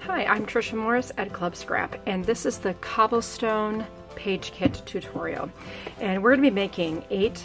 Hi, I'm Trisha Morris at Club Scrap, and this is the Cobblestone Page Kit tutorial. And we're going to be making 8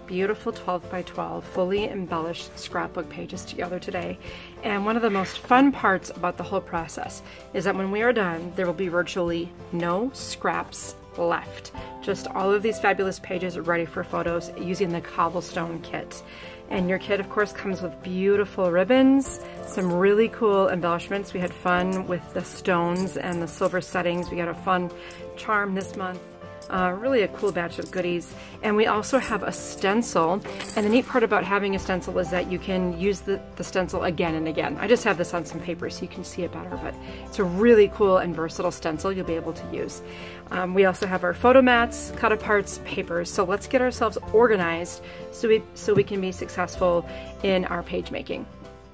beautiful 12 by 12 fully embellished scrapbook pages together today. And one of the most fun parts about the whole process is that when we are done, there will be virtually no scraps left. Just all of these fabulous pages ready for photos using the Cobblestone kit. And your kit, of course, comes with beautiful ribbons, some really cool embellishments. We had fun with the stones and the silver settings. We got a fun charm this month. Really a cool batch of goodies. And we also have a stencil. And the neat part about having a stencil is that you can use the stencil again and again. I just have this on some paper so you can see it better, but it's a really cool and versatile stencil you'll be able to use. We also have our photo mats, cut aparts, papers. So let's get ourselves organized so we can be successful in our page making.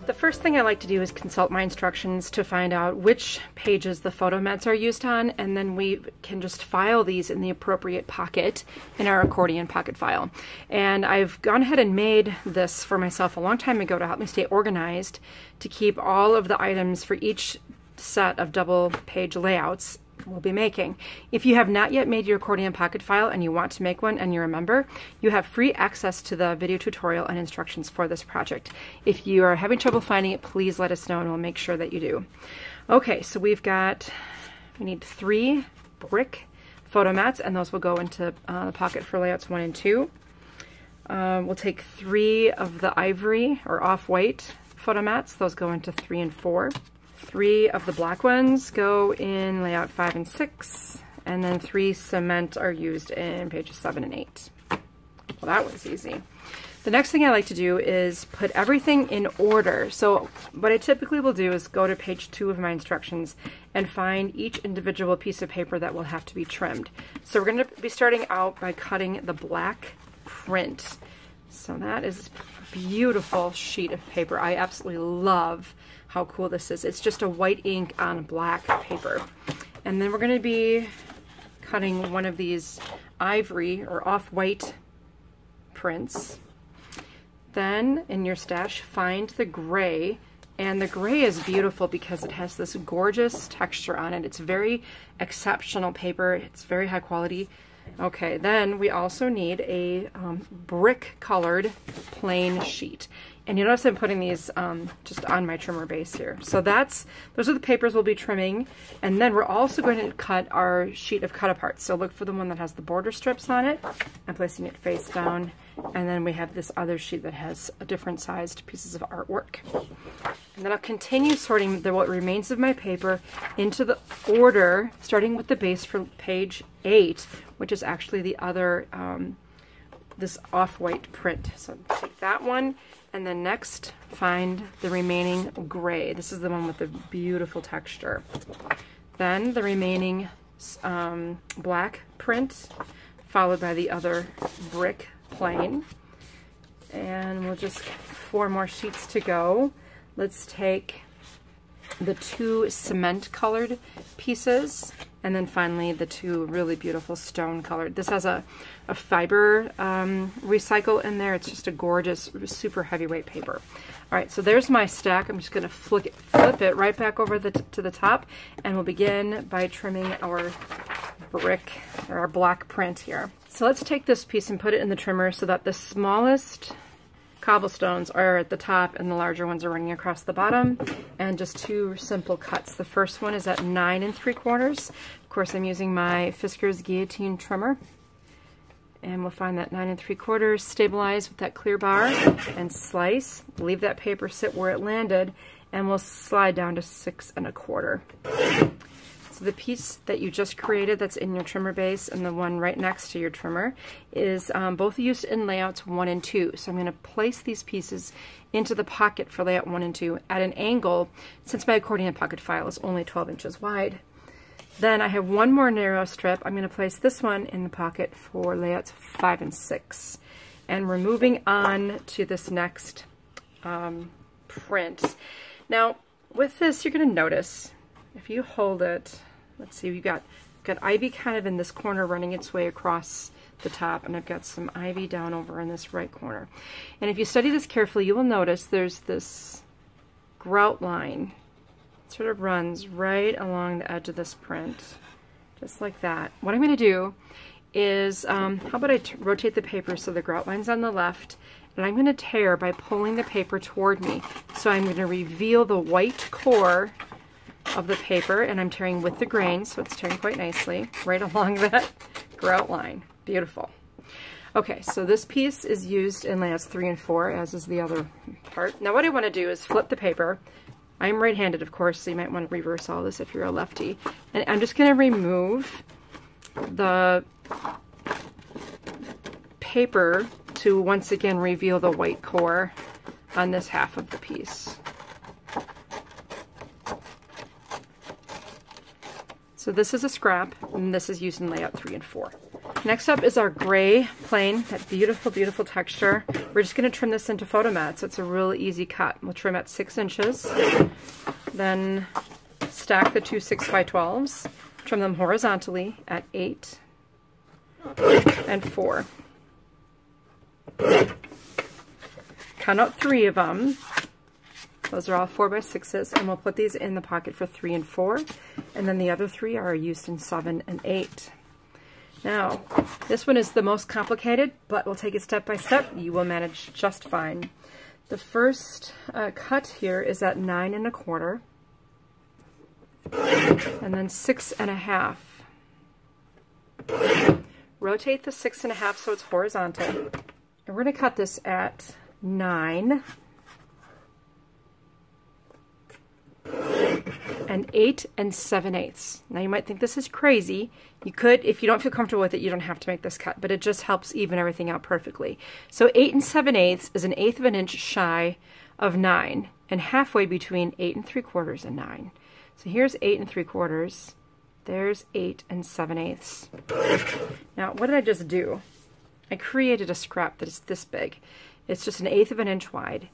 The first thing I like to do is consult my instructions to find out which pages the photo mats are used on, and then we can just file these in the appropriate pocket in our accordion pocket file. And I've gone ahead and made this for myself a long time ago to help me stay organized, to keep all of the items for each set of double page layouts we'll be making. If you have not yet made your accordion pocket file and you want to make one and you're a member, you have free access to the video tutorial and instructions for this project. If you are having trouble finding it, please let us know and we'll make sure that you do. Okay, so we need 3 brick photo mats, and those will go into the pocket for layouts 1 and 2. We'll take 3 of the ivory or off-white photo mats. Those go into 3 and 4. 3 of the black ones go in layout 5 and 6, and then 3 cement are used in pages 7 and 8. Well, that was easy. The next thing I like to do is put everything in order. So what I typically will do is go to page 2 of my instructions and find each individual piece of paper that will have to be trimmed. So we're going to be starting out by cutting the black print. So that is a beautiful sheet of paper. I absolutely love how cool this is. It's just a white ink on black paper. And then we're going to be cutting one of these ivory or off-white prints. Then in your stash, find the gray. And the gray is beautiful because it has this gorgeous texture on it. It's very exceptional paper. It's very high quality. Okay, then we also need a brick colored plain sheet. And you notice I'm putting these just on my trimmer base here. So those are the papers we'll be trimming. And then we're also going to cut our sheet of cut apart. So look for the one that has the border strips on it. I'm placing it face down. And then we have this other sheet that has a different sized pieces of artwork. And then I'll continue sorting what remains of my paper into the order, starting with the base for page 8, which is actually the other, this off-white print. So take that one, and then next find the remaining gray. This is the one with the beautiful texture. Then the remaining black print, followed by the other brick plain. And we'll just 4 more sheets to go. Let's take the 2 cement colored pieces, and then finally the 2 really beautiful stone colored. This has a fiber recycle in there. It's just a gorgeous, super heavyweight paper. All right, so there's my stack. I'm just going to flip it right back over to the top, and we'll begin by trimming our brick or our black print here. So let's take this piece and put it in the trimmer so that the smallest cobblestones are at the top and the larger ones are running across the bottom, and just 2 simple cuts. The first one is at 9 3/4. Of course, I'm using my Fisker's guillotine trimmer, and we'll find that 9 3/4, stabilize with that clear bar and slice. Leave that paper sit where it landed, and we'll slide down to 6 1/4. So the piece that you just created that's in your trimmer base and the one right next to your trimmer is both used in layouts 1 and 2. So I'm going to place these pieces into the pocket for layout 1 and 2 at an angle, since my accordion pocket file is only 12 inches wide. Then I have 1 more narrow strip. I'm going to place this one in the pocket for layouts 5 and 6. And we're moving on to this next print. Now with this, you're going to notice, if you hold it, let's see, we've got ivy kind of in this corner running its way across the top, and I've got some ivy down over in this right corner. And if you study this carefully, you will notice there's this grout line sort of runs right along the edge of this print, just like that. What I'm going to do is, how about I rotate the paper so the grout line's on the left, and I'm going to tear by pulling the paper toward me. So I'm going to reveal the white core of the paper, and I'm tearing with the grain, so it's tearing quite nicely right along that grout line. Beautiful. Okay, so this piece is used in layouts 3 and 4, as is the other part. Now what I want to do is flip the paper. I'm right-handed, of course, so you might want to reverse all this if you're a lefty. And I'm just going to remove the paper to once again reveal the white core on this half of the piece. So this is a scrap, and this is used in layout 3 and 4. Next up is our gray plain, that beautiful, beautiful texture. We're just going to trim this into photo mats. It's a really easy cut. We'll trim at 6 inches, then stack the two 6x12s, trim them horizontally at 8 and 4. Cut out 3 of them. Those are all 4x6s, and we'll put these in the pocket for 3 and 4, and then the other 3 are used in 7 and 8. Now, this one is the most complicated, but we'll take it step by step. You will manage just fine. The first cut here is at 9 1/4, and then 6 1/2. Rotate the 6 1/2 so it's horizontal, and we're going to cut this at 9 and 8 7/8. Now you might think this is crazy. You could, if you don't feel comfortable with it, you don't have to make this cut, but it just helps even everything out perfectly. So 8 7/8 is 1/8 of an inch shy of 9, and halfway between 8 3/4 and 9. So here's 8 3/4. There's 8 7/8. Now what did I just do? I created a scrap that is this big. It's just 1/8 of an inch wide.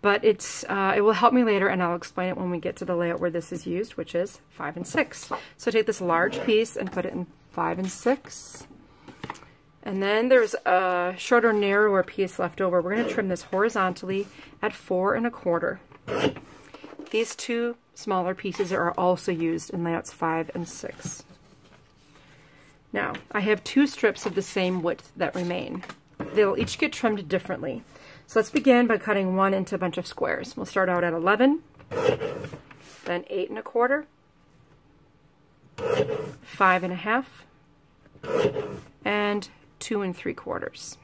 But it will help me later, and I'll explain it when we get to the layout where this is used, which is 5 and 6. So take this large piece and put it in 5 and 6. And then there's a shorter, narrower piece left over. We're going to trim this horizontally at 4 1/4. These two smaller pieces are also used in layouts 5 and 6. Now, I have 2 strips of the same width that remain. They'll each get trimmed differently. So let's begin by cutting one into a bunch of squares. We'll start out at 11, then 8 1/4, 5 1/2, and 2 3/4.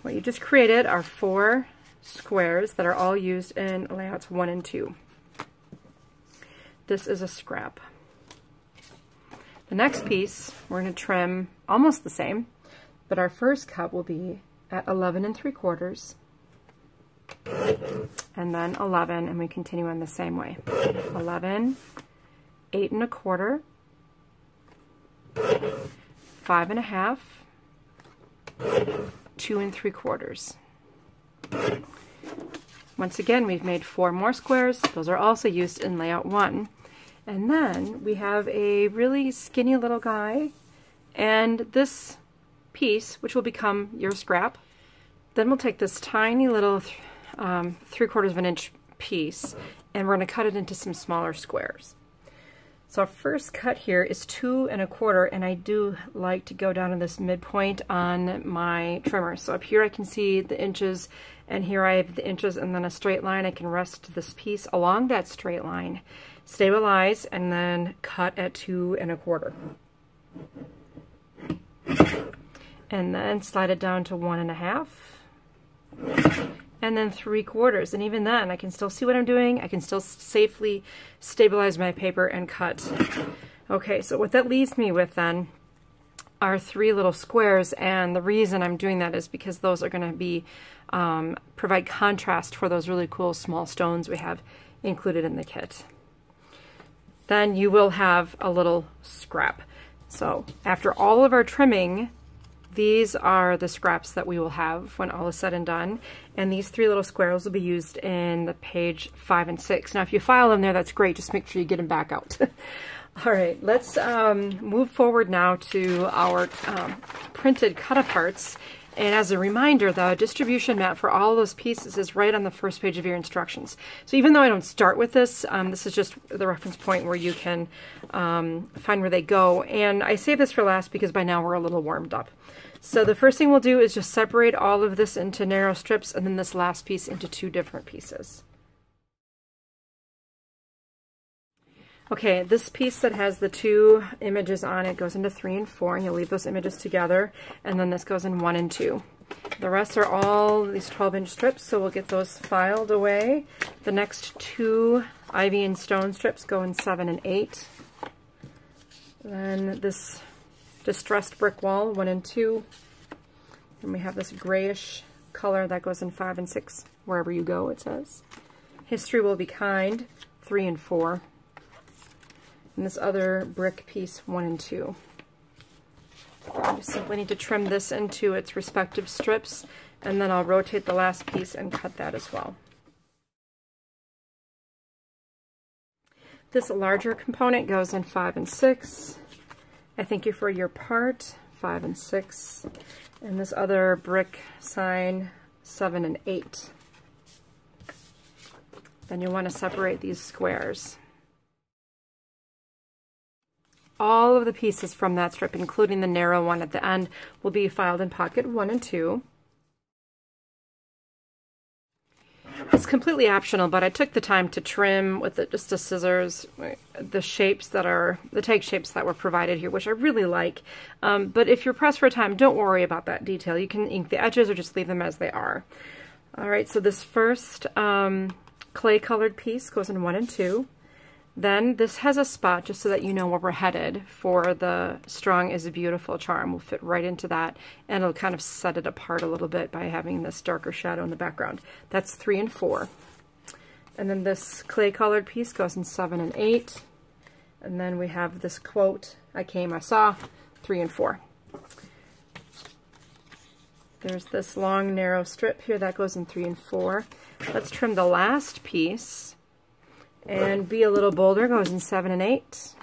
What you just created are 4 squares that are all used in layouts 1 and 2. This is a scrap. The next piece, we're going to trim almost the same, but our first cut will be at 11 3/4, and then 11, and we continue in the same way. 11, 8 1/4, 5 1/2, 2 3/4. Once again, we've made 4 more squares. Those are also used in layout 1. And then we have a really skinny little guy, and this piece, which will become your scrap. Then we'll take this tiny little 3/4 of an inch piece, and we're going to cut it into some smaller squares. So our first cut here is 2 1/4, and I do like to go down to this midpoint on my trimmer. So up here I can see the inches, and here I have the inches, and then a straight line. I can rest this piece along that straight line, stabilize, and then cut at 2 1/4. And then slide it down to 1 1/2, and then 3/4. And even then, I can still see what I'm doing. I can still safely stabilize my paper and cut. Okay, so what that leaves me with then are 3 little squares, and the reason I'm doing that is because those are going to be provide contrast for those really cool small stones we have included in the kit. Then you will have a little scrap. So after all of our trimming, these are the scraps that we will have when all is said and done, and these 3 little squares will be used in the page 5 and 6. Now if you file them there, that's great, just make sure you get them back out. All right, let's move forward now to our printed cut-aparts, And as a reminder, the distribution map for all those pieces is right on the first page of your instructions. So even though I don't start with this, this is just the reference point where you can find where they go. And I save this for last because by now we're a little warmed up. So the first thing we'll do is just separate all of this into narrow strips and then this last piece into 2 different pieces. Okay, this piece that has the 2 images on it goes into 3 and 4, and you'll leave those images together, and then this goes in 1 and 2. The rest are all these 12-inch strips, so we'll get those filed away. The next 2 ivy and stone strips go in 7 and 8. Then this distressed brick wall, 1 and 2. And we have this grayish color that goes in 5 and 6, wherever you go, it says. History Will Be Kind, 3 and 4. And this other brick piece, 1 and 2. I just simply need to trim this into its respective strips, and then I'll rotate the last piece and cut that as well. This larger component goes in 5 and 6. I thank you for your part, 5 and 6. And this other brick sign, 7 and 8. Then you'll want to separate these squares. All of the pieces from that strip, including the narrow one at the end, will be filed in pocket 1 and 2. It's completely optional, but I took the time to trim with just the scissors the shapes that are, the tag shapes that were provided here, which I really like. But if you're pressed for time, don't worry about that detail. You can ink the edges or just leave them as they are. All right, so this first clay colored piece goes in 1 and 2. Then this has a spot, just so that you know where we're headed, for the Strong is a Beautiful charm. We'll fit right into that, and it'll kind of set it apart a little bit by having this darker shadow in the background. That's 3 and 4. And then this clay colored piece goes in 7 and 8. And then we have this quote, I came, I saw, 3 and 4. There's this long narrow strip here that goes in 3 and 4. Let's trim the last piece. And Be a Little Bolder goes in 7 and 8.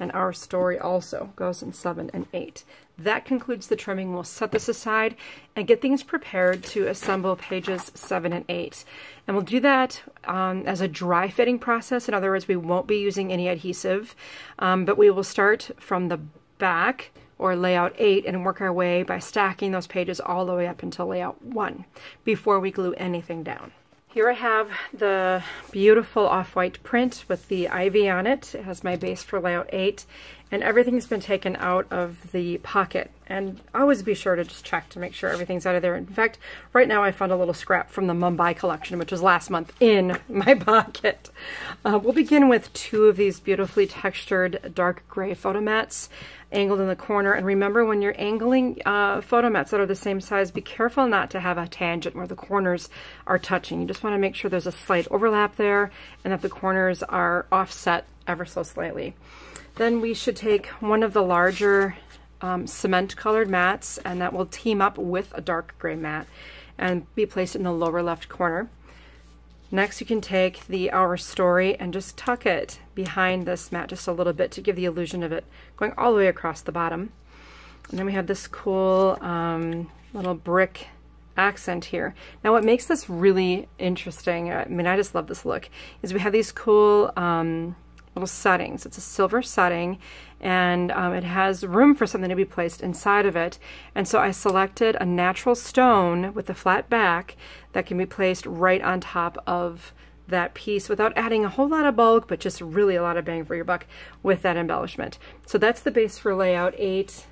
And Our Story also goes in 7 and 8. That concludes the trimming. We'll set this aside and get things prepared to assemble pages 7 and 8. And we'll do that as a dry fitting process. In other words, we won't be using any adhesive, but we will start from the back, or layout 8, and work our way by stacking those pages all the way up until layout 1 before we glue anything down. Here I have the beautiful off-white print with the ivy on it. It has my base for layout 8, and everything's been taken out of the pocket. And always be sure to just check to make sure everything's out of there. In fact, right now I found a little scrap from the Mumbai collection, which was last month, in my pocket. We'll begin with 2 of these beautifully textured dark gray photo mats angled in the corner. And remember, when you're angling photo mats that are the same size, be careful not to have a tangent where the corners are touching. You just want to make sure there's a slight overlap there and that the corners are offset ever so slightly. Then we should take one of the larger cement colored mats, and that will team up with a dark gray mat and be placed in the lower left corner. Next, you can take the Our Story and just tuck it behind this mat just a little bit to give the illusion of it going all the way across the bottom. And then we have this cool little brick accent here. Now what makes this really interesting, I mean, I just love this look, is we have these cool little settings. It's a silver setting, and it has room for something to be placed inside of it. And so I selected a natural stone with a flat back that can be placed right on top of that piece without adding a whole lot of bulk, but just really a lot of bang for your buck with that embellishment. So that's the base for layout 8.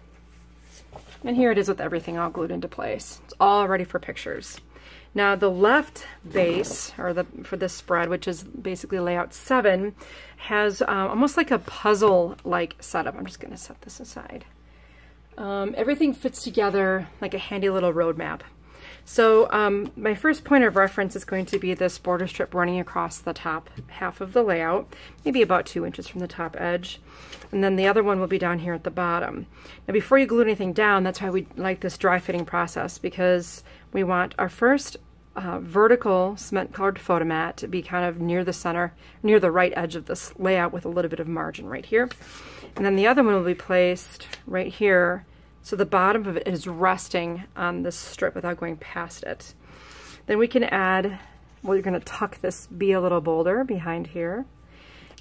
And here it is with everything all glued into place. It's all ready for pictures. Now the left base, or for this spread, which is basically layout 7, has almost like a puzzle-like setup. I'm just going to set this aside. Everything fits together like a handy little road map. So my first point of reference is going to be this border strip running across the top half of the layout, maybe about 2 inches from the top edge. And then the other one will be down here at the bottom. Now before you glue anything down, that's why we like this dry fitting process, because we want our first vertical cement colored photo mat to be kind of near the center, near the right edge of this layout with a little bit of margin right here. And then the other one will be placed right here so the bottom of it is resting on this strip without going past it. Then we can add, well, you're going to tuck this be a little bolder behind here.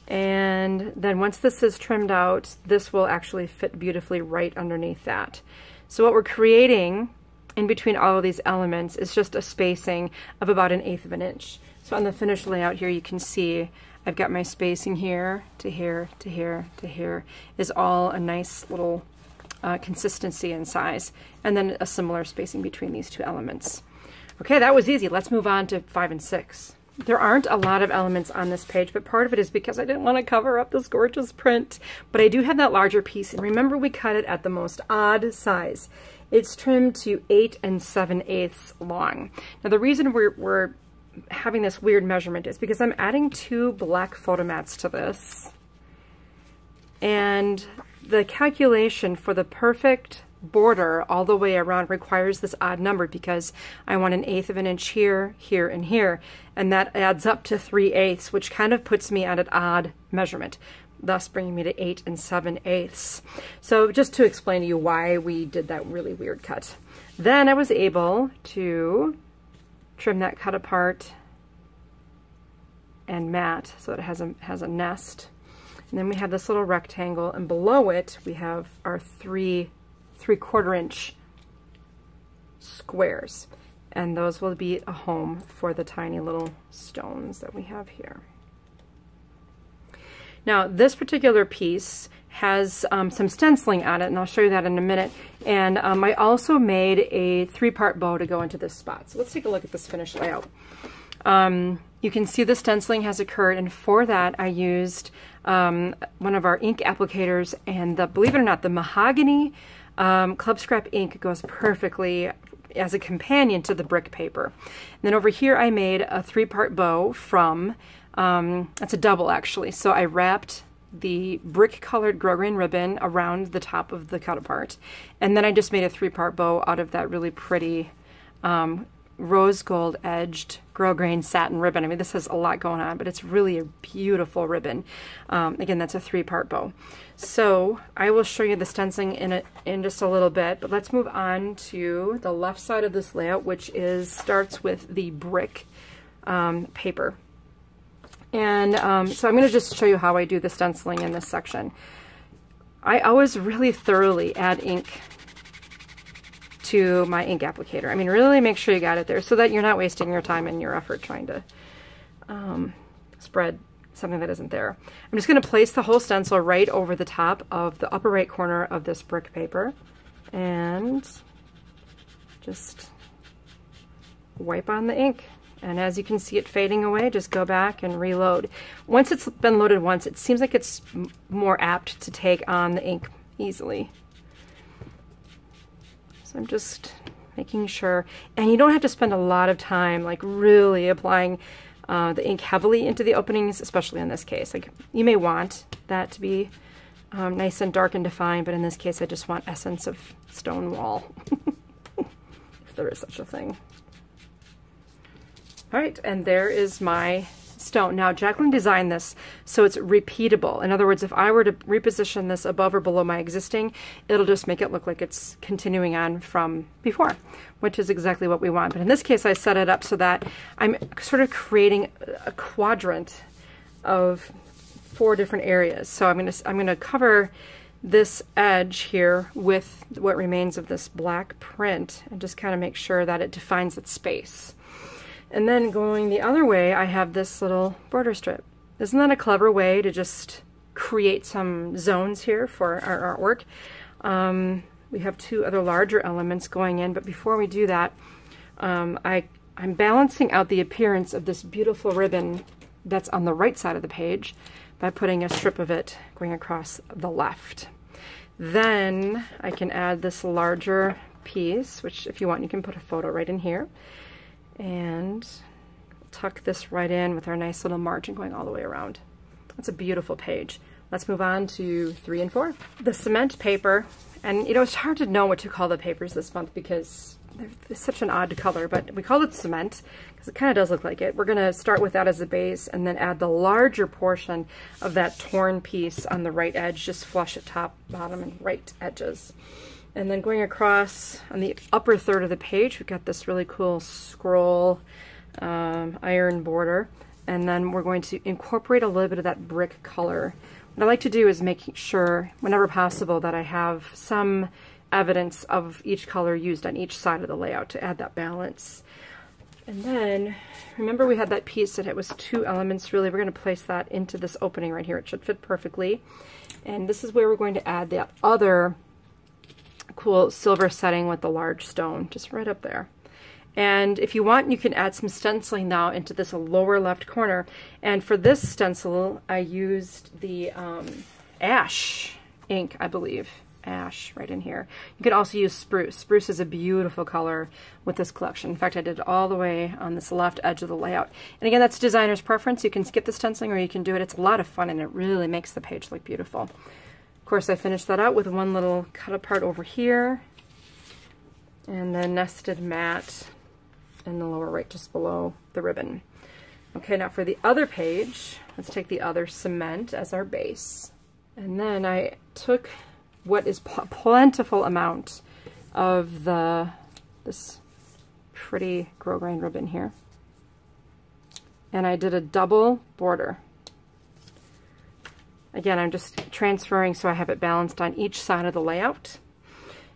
And then once this is trimmed out, this will actually fit beautifully right underneath that. So what we're creating in between all of these elements is just a spacing of about 1/8 of an inch. So on the finished layout here, you can see I've got my spacing here to here to here to here is all a nice little consistency and size, and then a similar spacing between these two elements. Okay, that was easy. Let's move on to 5 and 6. There aren't a lot of elements on this page, but part of it is because I didn't want to cover up this gorgeous print, but I do have that larger piece, and remember we cut it at the most odd size. It's trimmed to 8 7/8 long. Now the reason we're having this weird measurement is because I'm adding 2 black photo mats to this, and the calculation for the perfect border all the way around requires this odd number because I want 1/8 of an inch here, here, and here, and that adds up to 3/8, which kind of puts me at an odd measurement, thus bringing me to 8 7/8. So just to explain to you why we did that really weird cut. Then I was able to trim that cut apart and mat so that it has a nest. And then we have this little rectangle, and below it we have our 3/4 inch squares, and those will be a home for the tiny little stones that we have here. Now this particular piece has some stenciling on it, and I'll show you that in a minute, and I also made a 3-part bow to go into this spot. So let's take a look at this finished layout. You can see the stenciling has occurred, and for that I used one of our ink applicators, and believe it or not, the mahogany club scrap ink goes perfectly as a companion to the brick paper. And then over here I made a 3-part bow from, it's a double actually, so I wrapped the brick colored grosgrain ribbon around the top of the cut apart, and then I just made a 3-part bow out of that really pretty rose gold edged grosgrain satin ribbon. I mean, this has a lot going on, but it's really a beautiful ribbon. Again, that's a 3-part bow. So I will show you the stenciling in just a little bit, but let's move on to the left side of this layout, which starts with the brick paper. And so I'm going to just show you how I do the stenciling in this section. I always really thoroughly add ink to my ink applicator. I mean, really make sure you got it there so that you're not wasting your time and your effort trying to spread something that isn't there. I'm just going to place the whole stencil right over the top of the upper right corner of this brick paper and just wipe on the ink. And as you can see it fading away, just go back and reload. Once it's been loaded once, it seems like it's more apt to take on the ink easily. So I'm just making sure, and you don't have to spend a lot of time like really applying the ink heavily into the openings, especially in this case. Like, you may want that to be nice and dark and defined, but in this case I just want essence of stone wall, if there is such a thing. All right, and there is my stone. Now, Jacqueline designed this so it's repeatable. In other words, if I were to reposition this above or below my existing, it'll just make it look like it's continuing on from before, which is exactly what we want. But in this case, I set it up so that I'm sort of creating a quadrant of 4 different areas. So I'm going to cover this edge here with what remains of this black print and just kind of make sure that it defines its space. And then going the other way, I have this little border strip. Isn't that a clever way to just create some zones here for our artwork? We have 2 other larger elements going in, but before we do that, I'm balancing out the appearance of this beautiful ribbon that's on the right side of the page by putting a strip of it going across the left. Then I can add this larger piece, which if you want, you can put a photo right in here. And tuck this right in with our nice little margin going all the way around. That's a beautiful page. Let's move on to 3 and 4. The cement paper, and you know, it's hard to know what to call the papers this month because they're such an odd color, but we call it cement because it kind of does look like it. We're going to start with that as a base and then add the larger portion of that torn piece on the right edge, just flush at top, bottom, and right edges. And then going across on the upper third of the page, we've got this really cool scroll iron border. And then we're going to incorporate a little bit of that brick color. What I like to do is make sure, whenever possible, that I have some evidence of each color used on each side of the layout to add that balance. And then, remember we had that piece that it was 2 elements really. We're going to place that into this opening right here. It should fit perfectly. And this is where we're going to add that other cool silver setting with the large stone, just right up there. And if you want, you can add some stenciling now into this lower left corner. And for this stencil, I used the ash ink, I believe. Ash right in here. You could also use spruce. Spruce is a beautiful color with this collection. In fact, I did it all the way on this left edge of the layout. And again, that's designer's preference. You can skip the stenciling or you can do it. It's a lot of fun and it really makes the page look beautiful. Of course, I finished that out with one little cut apart over here and then nested mat in the lower right just below the ribbon. Okay, now for the other page, let's take the other cement as our base. And then I took what is plentiful amount of this pretty grosgrain ribbon here. And I did a double border. Again, I'm just transferring so I have it balanced on each side of the layout.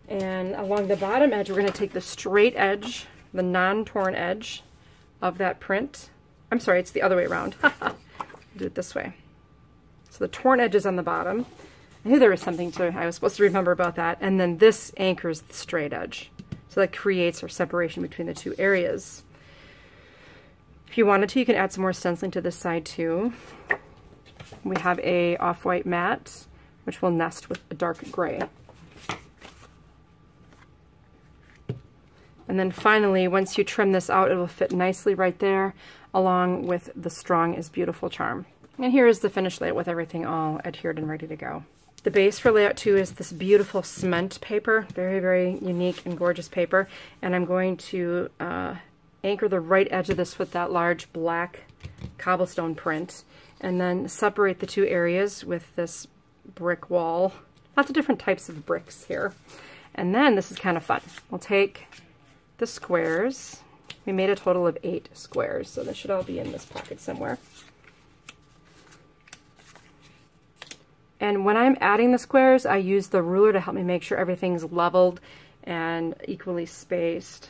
And along the bottom edge, we're going to take the straight edge, the non-torn edge of that print. I'm sorry, it's the other way around. Do it this way. So the torn edge is on the bottom. I knew there was something I was supposed to remember about that. And then this anchors the straight edge. So that creates our separation between the two areas. If you wanted to, you can add some more stenciling to this side too. We have a off-white mat, which will nest with a dark gray. And then finally, once you trim this out, it will fit nicely right there, along with the Strong is Beautiful charm. And here is the finished layout with everything all adhered and ready to go. The base for layout 2 is this beautiful cement paper, very, very unique and gorgeous paper. And I'm going to anchor the right edge of this with that large black cobblestone print, and then separate the two areas with this brick wall. Lots of different types of bricks here. And then this is kind of fun. We'll take the squares. We made a total of 8 squares, so they should all be in this pocket somewhere. And when I'm adding the squares, I use the ruler to help me make sure everything's leveled and equally spaced.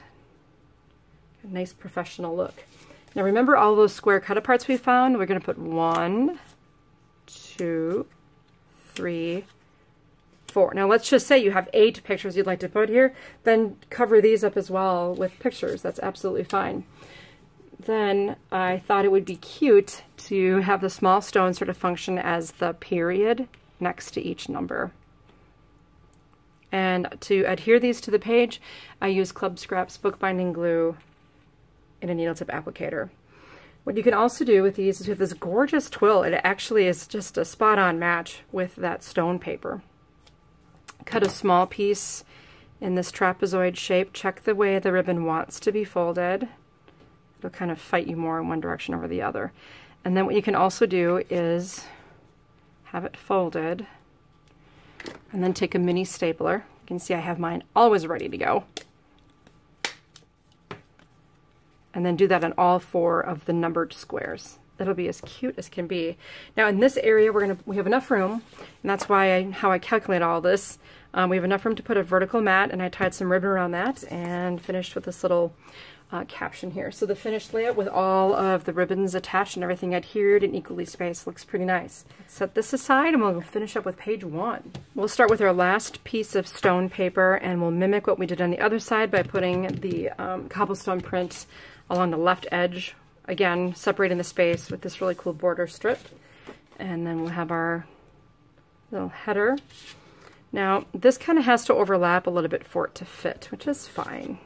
A nice professional look. Now remember all those square cut aparts we found? We're going to put 1, 2, 3, 4. Now let's just say you have 8 pictures you'd like to put here, then cover these up as well with pictures. That's absolutely fine. Then I thought it would be cute to have the small stone sort of function as the period next to each number. And to adhere these to the page, I use Club Scrap's bookbinding glue in a needle tip applicator. What you can also do with these is with this gorgeous twill. It actually is just a spot-on match with that stone paper. Cut a small piece in this trapezoid shape. Check the way the ribbon wants to be folded. It'll kind of fight you more in one direction over the other. And then what you can also do is have it folded and then take a mini stapler. You can see I have mine always ready to go. And then do that on all 4 of the numbered squares. It'll be as cute as can be. Now in this area we have enough room, and that's why how I calculate all this. We have enough room to put a vertical mat, and I tied some ribbon around that and finished with this little caption here. So the finished layout with all of the ribbons attached and everything adhered and equally spaced looks pretty nice. Let's set this aside and we'll finish up with page 1. We'll start with our last piece of stone paper, and we'll mimic what we did on the other side by putting the cobblestone print along the left edge, again separating the space with this really cool border strip. And then we'll have our little header. Now this kind of has to overlap a little bit for it to fit, which is fine.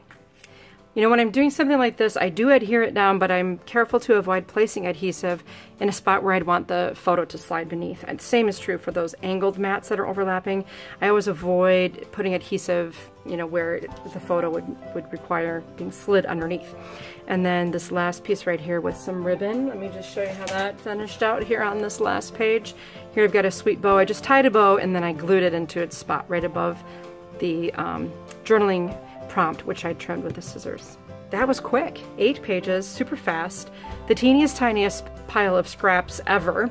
You know, when I'm doing something like this, I do adhere it down, but I'm careful to avoid placing adhesive in a spot where I'd want the photo to slide beneath. And the same is true for those angled mats that are overlapping. I always avoid putting adhesive, you know, where the photo would require being slid underneath. And then this last piece right here with some ribbon. Let me just show you how that finished out here on this last page. Here I've got a sweet bow. I just tied a bow and then I glued it into its spot right above the journaling prompt, which I trimmed with the scissors. That was quick. 8 pages, super fast, the teeniest, tiniest pile of scraps ever.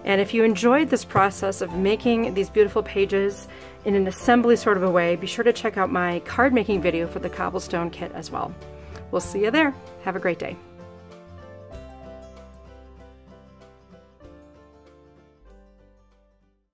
And if you enjoyed this process of making these beautiful pages in an assembly sort of a way, be sure to check out my card making video for the Cobblestone kit as well. We'll see you there. Have a great day.